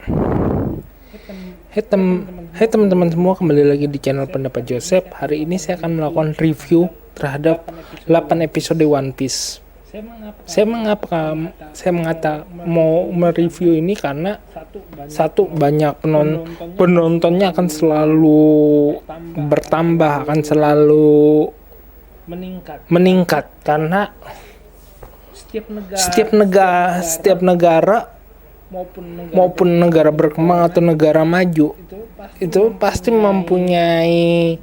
Hai teman-teman semua, kembali lagi di channel Pendapat Joseph. Hari ini saya akan melakukan review terhadap 8 episode One Piece. Saya mau mereview ini karena satu, banyak penontonnya akan selalu bertambah, akan selalu meningkat karena setiap negara maupun negara berkembang atau negara maju itu pasti mempunyai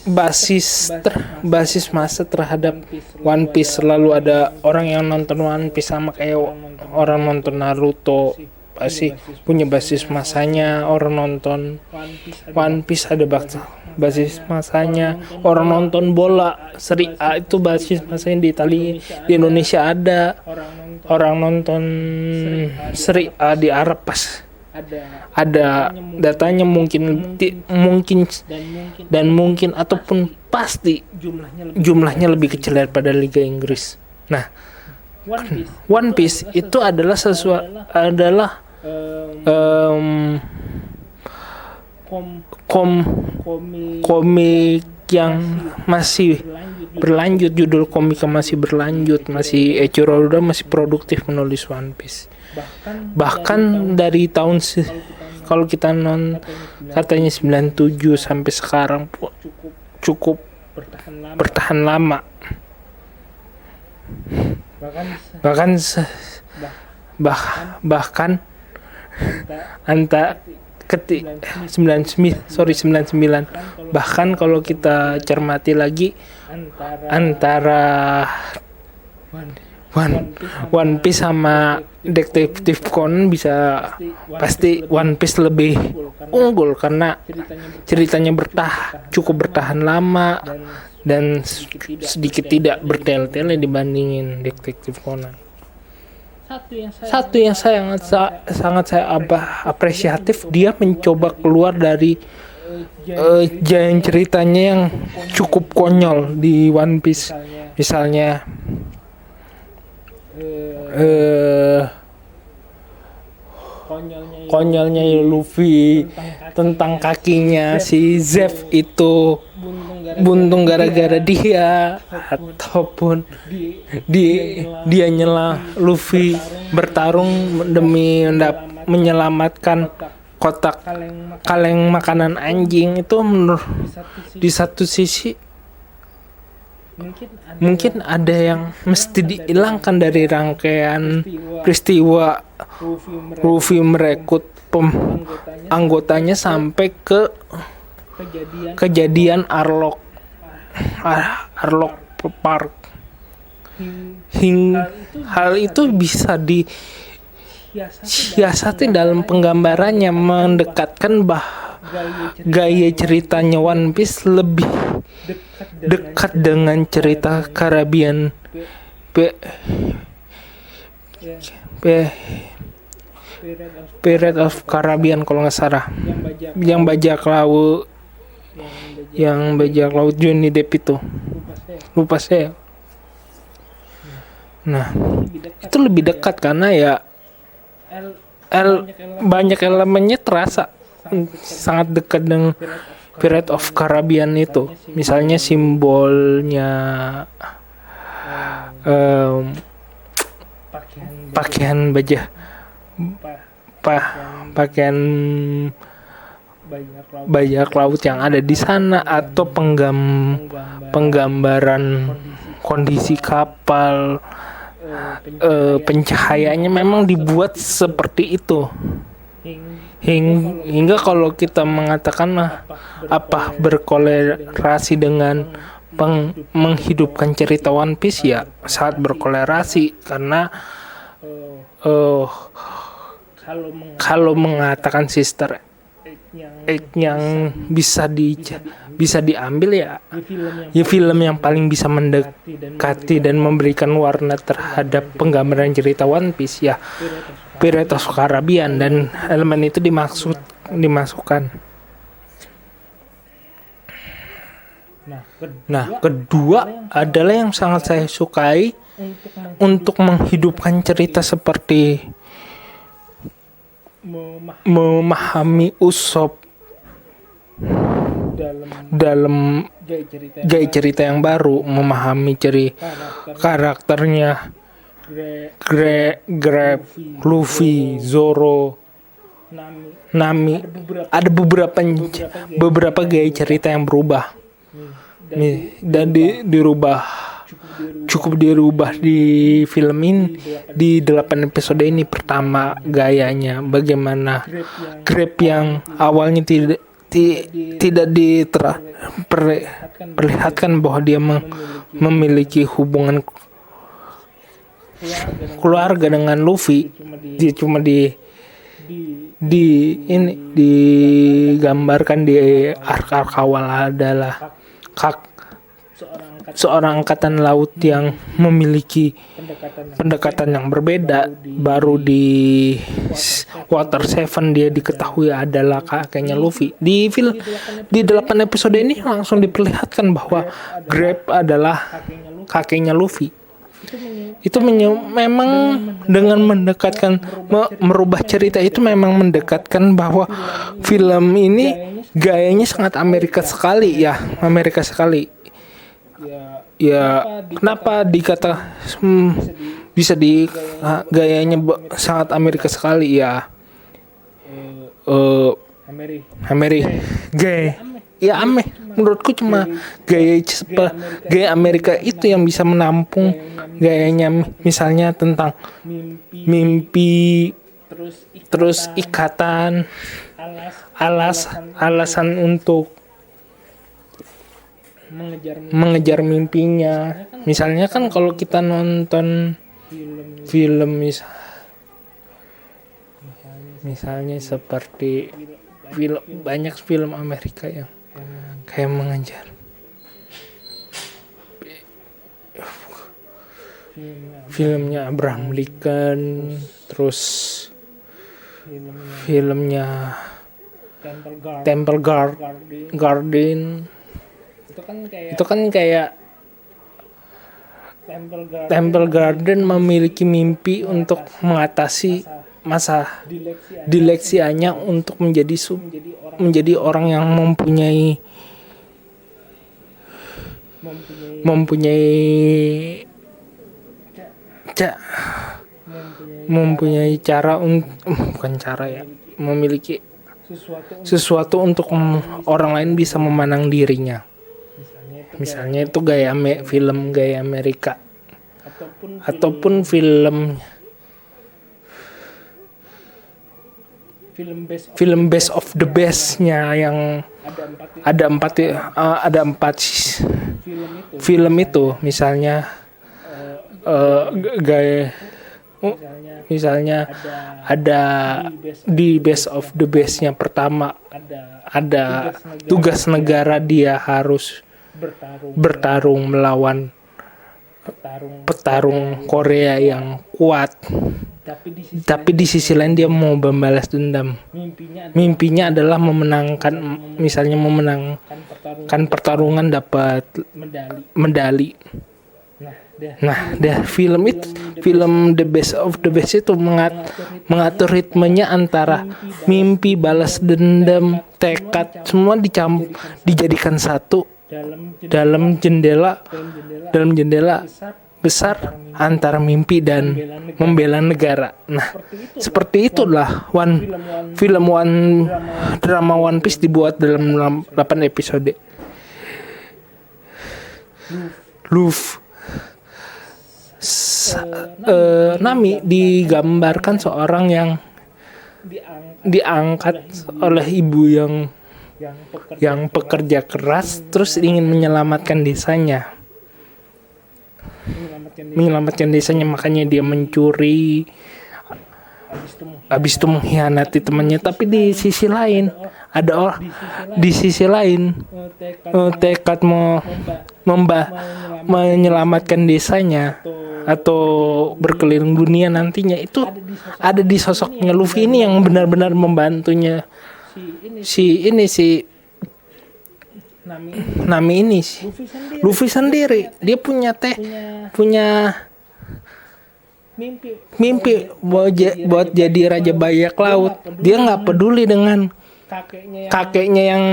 basis massa terhadap One Piece. Selalu ada orang yang nonton One Piece, sama kayak orang nonton Naruto, pasti punya basis masanya. Orang nonton One Piece ada basis masanya. Orang nonton bola Serie A itu basis masanya. Di Italia, di Indonesia ada. Orang nonton Serie A di Arab pas ada datanya mungkin ataupun pasti jumlahnya lebih kecil daripada Liga Inggris. Nah, One Piece itu adalah komik yang masih berlanjut. Judul komiknya masih berlanjut, masih Eiichiro Oda masih produktif menulis One Piece. Bahkan dari tahun kalau kita katanya 97 sampai sekarang cukup bertahan lama. Bahkan antara 99, bahkan kalau kita cermati lagi antara One Piece sama Detektif Conan pasti One Piece lebih unggul karena ceritanya cukup bertahan lama dan sedikit tidak bertele-tele dibandingin Detektif Conan. Satu yang sangat saya apresiatif, dia mencoba keluar dari jalan ceritanya yang cukup konyol di One Piece. Misalnya konyolnya Luffy tentang kakinya si Zeff itu buntung gara-gara dia, ataupun dia nyela Luffy bertarung demi menyelamatkan kotak kaleng makanan anjing. Itu menurut di satu sisi mungkin ada yang mesti dihilangkan dari rangkaian peristiwa Luffy merekrut anggotanya sampai ke kejadian Arlong Park. Hal itu bisa disiasati dalam penggambarannya, mendekatkan gaya ceritanya One Piece lebih dekat dengan cerita Caribbean, Pirate of Caribbean kalau nggak salah, yang bajak laut Johnny Depp itu, lupa saya. Nah, itu lebih dekat karena ya banyak elemennya terasa sangat dekat dengan Pirate of Caribbean itu. Misalnya simbolnya pakaian bajak laut yang ada di sana, atau penggambaran kondisi kapal, pencahayaannya memang dibuat seperti itu. Hingga kalau kita mengatakan berkolerasi dengan menghidupkan cerita One Piece, ya sangat berkolerasi karena kalau mengatakan Sister Act yang bisa diambil ya film yang paling bisa mendekati dan memberikan warna terhadap penggambaran cerita One Piece, ya Pirates of Caribbean, dan elemen itu dimasukkan. Nah, kedua adalah yang sangat saya sukai untuk menghidupkan cerita seperti memahami Usopp dalam gaya cerita yang baru, memahami karakternya Grab, Luffy, Zoro, Nami. Ada beberapa gaya cerita yang berubah dan cukup dirubah di film ini, di 8 episode ini. Pertama, gayanya bagaimana Grab yang awalnya tidak diperlihatkan bahwa dia memiliki hubungan keluarga dengan Luffy. Dia cuma digambarkan di arc awal adalah seorang angkatan laut yang memiliki pendekatan yang berbeda. Baru di Water 7 dia diketahui adalah kakeknya Luffy. Di 8 episode ini langsung diperlihatkan bahwa Grab adalah kakeknya Luffy. Itu memang dengan mendekatkan merubah cerita itu memang mendekatkan bahwa film ini gayanya sangat Amerika sekali. Ya, kenapa dikata bisa gayanya sangat Amerika sekali ya? Menurutku cuma gaya Amerika itu yang bisa menampung gayanya, misalnya tentang mimpi, terus ikatan, alasan untuk mengejar mimpinya. Misalnya kan kalau kita nonton film misalnya seperti banyak film Amerika yang kayak mengejar filmnya Abraham Lincoln, terus filmnya Temple Garden. Itu kan kayak Temple Garden memiliki mimpi untuk mengatasi masa dileksianya untuk menjadi orang yang mempunyai cara memiliki sesuatu untuk orang lain bisa memandang dirinya. Misalnya itu film gaya Amerika, ataupun film best of the bestnya yang ada empat film itu. Misalnya misalnya ada di best of the bestnya pertama ada tugas negara, dia harus bertarung melawan petarung Korea yang kuat. Tapi di sisi lain dia mau membalas dendam. Mimpinya adalah memenangkan pertarungan, dapat medali. Nah, film The Best of the Best itu mengatur ritmenya antara mimpi, balas dendam, tekad, semua dijadikan satu dalam jendela besar antara mimpi dan membela negara. Nah, seperti itulah drama One Piece dibuat dalam 8 episode. Nami digambarkan seorang yang diangkat oleh ibu yang pekerja keras, terus ingin menyelamatkan desanya, makanya dia mencuri, habis itu mengkhianati temannya. Tapi di sisi lain tekad menyelamatkan desanya atau berkeliling dunia nantinya itu ada di sosoknya Luffy ini yang benar-benar membantunya si Nami ini. Luffy sendiri dia punya mimpi buat jadi raja bajak laut. Dia nggak peduli dengan kakeknya yang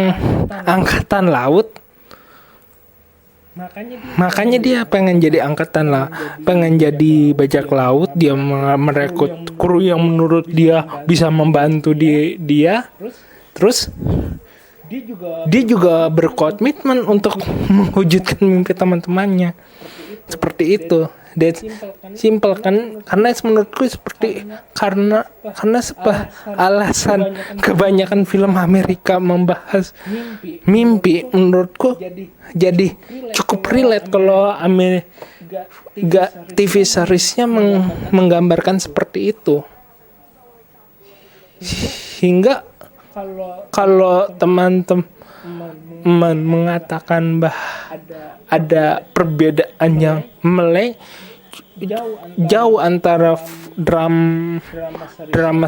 angkatan laut. Makanya dia pengen jadi pengen jadi bajak laut. Dia merekrut kru yang menurut dia bisa membantu dia. Terus dia juga berkomitmen untuk mewujudkan mimpi teman-temannya. Seperti itu. That's simple kan, karena menurutku karena alasan kebanyakan film Amerika membahas mimpi, menurutku jadi cukup relate kalau TV seriesnya menggambarkan seperti itu. Sehingga kalau teman-teman mengatakan ada perbedaan yang jauh antara drama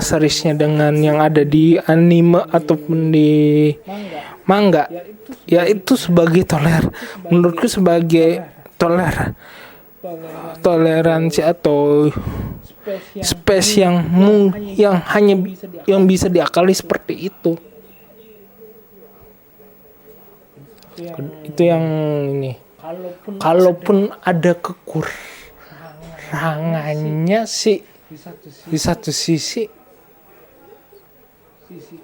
seriesnya dengan yang ada di anime ataupun di manga, ya itu sebagai menurutku sebagai toleransi atau space yang bisa diakali seperti itu. Itu yang ini. Kalaupun ada kekurangannya sih, di satu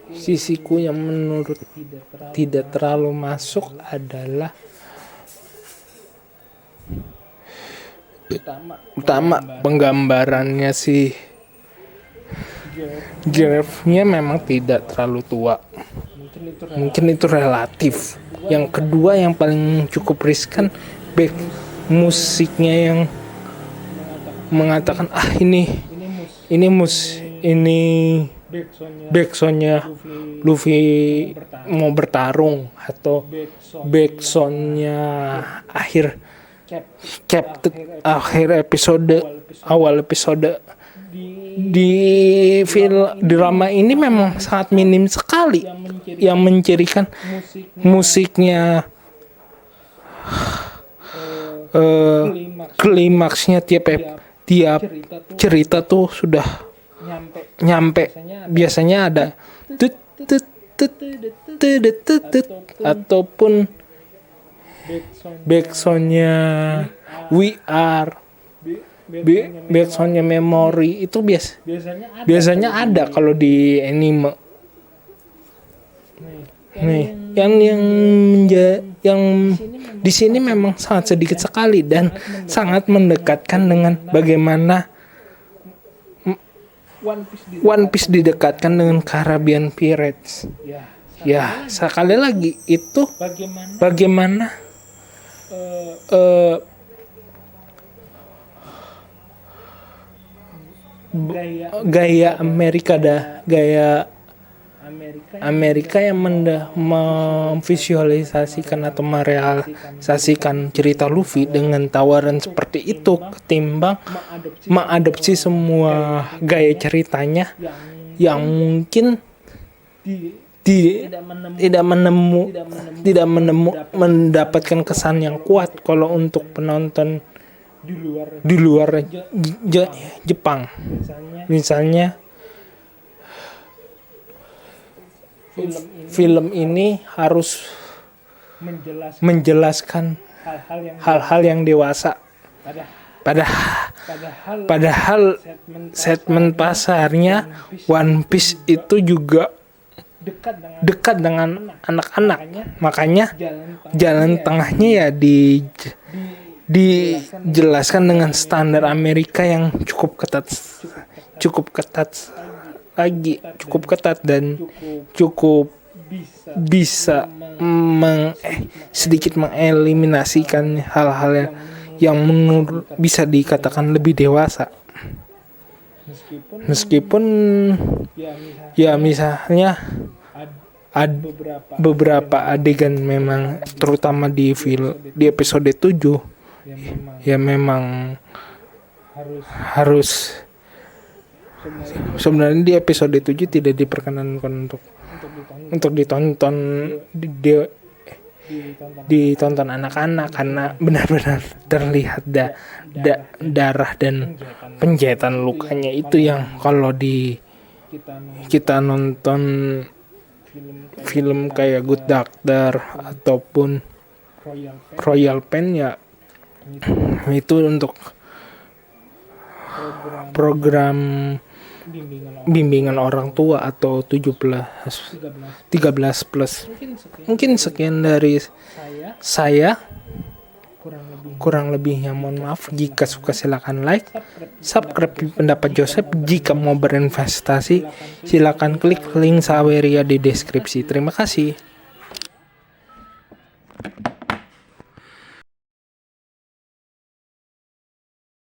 sisiku yang menurut tidak terlalu masuk adalah utama penggambarannya sih. Giraffe-nya memang tidak terlalu tua. Mungkin itu relatif. Yang kedua yang paling cukup riskan, musiknya yang mengatakan ini backsoundnya Luffy mau bertarung, atau backsoundnya akhir episode, awal episode di film drama ini memang sangat minim sekali yang mencirikan musiknya. Klimaksnya tiap cerita tuh sudah nyampe. Biasanya ada ataupun backsoundnya We Are, backsoundnya Memory itu biasanya ada kalau di anime. Nih, yang di sini memang sangat sedikit sekali dan sangat mendekatkan dengan bagaimana One Piece didekatkan dengan Caribbean Pirates. Ya, sekali lagi itu bagaimana gaya Amerika yang memvisualisasikan atau merealisasikan cerita Luffy dengan tawaran seperti itu, ketimbang mengadopsi semua gaya ceritanya yang mungkin tidak mendapatkan kesan yang kuat kalau untuk penonton di luar Jepang. Misalnya film ini harus menjelaskan hal-hal yang dewasa. Padahal segmen pasarnya One Piece itu juga dekat dengan anak-anak. Makanya jalan tengahnya ya dijelaskan dengan standar Amerika yang cukup ketat dan cukup bisa sedikit mengeliminasikan hal-hal yang menurut bisa dikatakan lebih dewasa. Meskipun ya misalnya beberapa adegan memang, terutama di episode 7 ya memang harus sebenarnya di episode 7 tidak diperkenankan untuk ditonton ditonton anak-anak karena benar-benar terlihat darah dan penjahitan lukanya itu yang kalau kita nonton film kayak Good Doctor ataupun Royal Pain ya itu untuk program bimbingan orang tua atau 13 plus. Mungkin sekian dari saya. Kurang lebihnya mohon maaf. Jika suka silakan like, subscribe pendapat Joseph. Jika mau berinvestasi silakan klik link Saweria di deskripsi. Terima kasih.